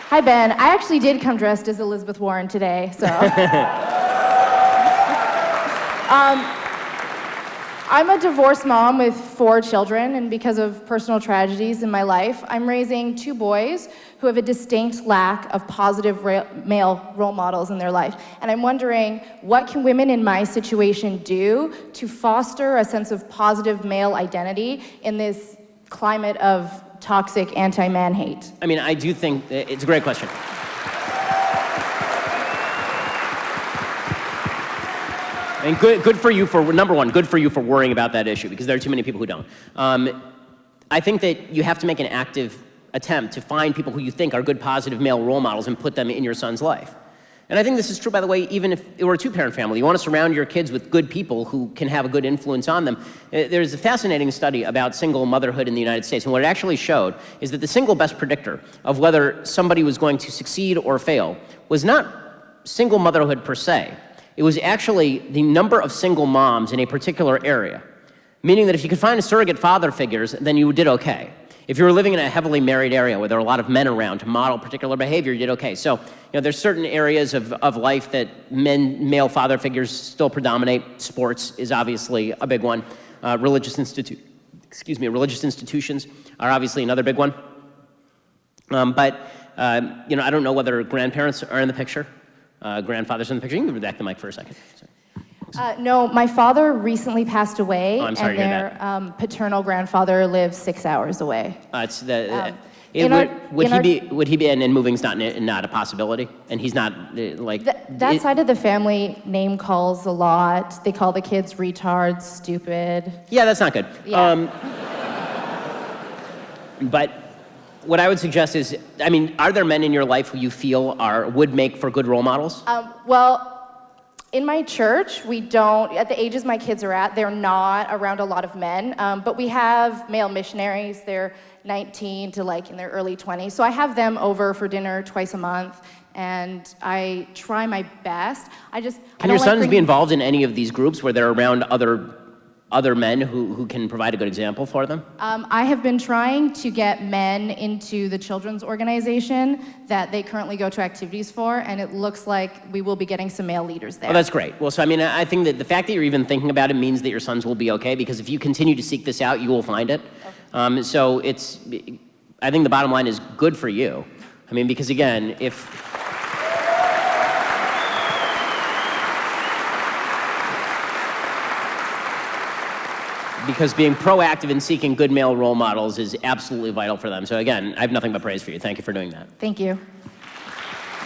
Hi, Ben. I actually did come dressed as Elizabeth Warren today, so. I'm a divorced mom with 4 children, and because of personal tragedies in my life, I'm raising 2 boys who have a distinct lack of positive male role models in their life. And I'm wondering, what can women in my situation do to foster a sense of positive male identity in this climate of toxic anti-man hate? I mean, I do think it's a great question. And good for you for, number one, good for you for worrying about that issue, because there are too many people who don't. I think that you have to make an active attempt to find people who you think are good, positive male role models and put them in your son's life. And I think this is true, by the way, even if it were a 2-parent family. You want to surround your kids with good people who can have a good influence on them. There's a fascinating study about single motherhood in the United States, and what it actually showed is that the single best predictor of whether somebody was going to succeed or fail was not single motherhood per se. It was actually the number of single moms in a particular area, meaning that if you could find surrogate father figures, then you did okay. If you were living in a heavily married area where there are a lot of men around to model particular behavior, you did okay. So, there's certain areas of life that male father figures still predominate. Sports is obviously a big one. Religious institutions are obviously another big one. I don't know whether grandparents are in the picture. Grandfather's in the picture. You can go back the mic for a second. No, my father recently passed away, Oh, I'm sorry and to hear their paternal grandfather lives 6 hours away. Would he be? And moving's not a possibility, and he's not that side of the family name calls a lot. They call the kids retards, stupid. Yeah, that's not good. Yeah. But what I would suggest is, are there men in your life who you feel would make for good role models? Well, in my church, we don't, at the ages my kids are at, they're not around a lot of men, but we have male missionaries. They're 19 to in their early 20s. So I have them over for dinner twice a month, and I try my best. Can your sons be involved in any of these groups where they're around other men who can provide a good example for them? I have been trying to get men into the children's organization that they currently go to activities for, and it looks like we will be getting some male leaders there. Oh, that's great. Well, so I think that the fact that you're even thinking about it means that your sons will be okay, because if you continue to seek this out, you will find it. Okay. I think the bottom line is good for you. Because again, because being proactive in seeking good male role models is absolutely vital for them. So again, I have nothing but praise for you. Thank you for doing that. Thank you.